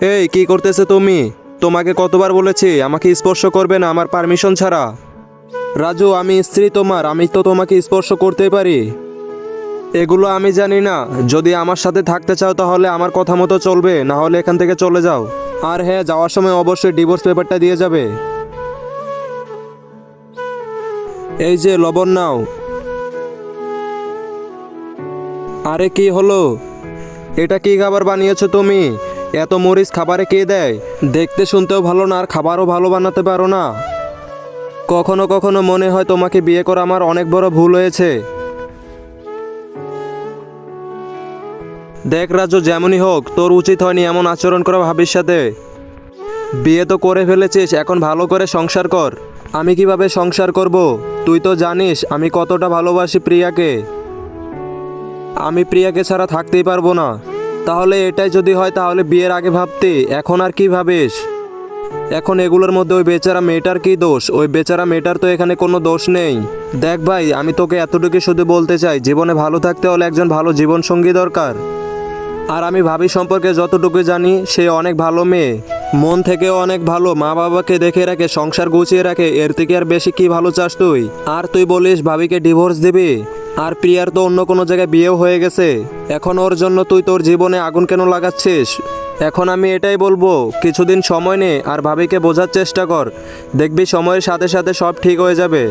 এই কি করতেছে তুমি? তোমাকে কতবার বলেছি আমাকে স্পর্শ করবে না আমার পারমিশন ছাড়া। রাজু, আমি স্ত্রী তোমার, আমি তো তোমাকে স্পর্শ করতেই পারি। এগুলো আমি জানি না। যদি আমার সাথে থাকতে চাও তাহলে আমার কথা মতো চলবে, না হলে এখান থেকে চলে যাও। আর হ্যাঁ, যাওয়ার সময় অবশ্যই ডিভোর্স পেপারটা দিয়ে যাবে। এই যে লবণ নাও। আরে কি হলো? এটা কি খাবার বানিয়েছো তুমি? এত মরিচ খাবারে কে দেয়? দেখতে শুনতেও ভালো না, আর খাবারও ভালো বানাতে পারো না। কখনো কখনো মনে হয় তোমাকে বিয়ে করা আমার অনেক বড় ভুল হয়েছে। দেখ রাজু, যেমনই হোক তোর উচিত হয়নি এমন আচরণ করা ভাবির সাথে। বিয়ে তো করে ফেলেছিস, এখন ভালো করে সংসার কর। আমি কিভাবে সংসার করব? তুই তো জানিস আমি কতটা ভালোবাসি প্রিয়াকে। আমি প্রিয়াকে ছাড়া থাকতেই পারবো না। তাহলে এটাই যদি হয় তাহলে বিয়ের আগে ভাবতে, এখন আর কি ভাবিস? এখন এগুলোর মধ্যে ওই বেচারা মেয়েটার কি দোষ? ওই বেচারা মেয়েটার তো এখানে কোনো দোষ নেই। দেখ ভাই, আমি তোকে এতটুকু শুধু বলতে চাই, জীবনে ভালো থাকতে হলে একজন ভালো জীবনসঙ্গী দরকার। আর আমি ভাবি সম্পর্কে যতটুকু জানি, সে অনেক ভালো মেয়ে, মন থেকেও অনেক ভালো, মা বাবাকে দেখে রাখে, সংসার গুছিয়ে রাখে। এর থেকে আর বেশি কি ভালো চাস তুই? আর তুই বলিস ভাবিকে ডিভোর্স দিবি? আর প্রিয়ার তো অন্য কোনো জায়গায় বিয়েও হয়ে গেছে। এখন ওর জন্য তুই তোর জীবনে আগুন কেন লাগাচ্ছিস? এখন আমি এটাই বলবো, কিছুদিন সময় নে আর ভাবিকে বোঝার চেষ্টা কর। দেখবি সময়ের সাথে সাথে সব ঠিক হয়ে যাবে।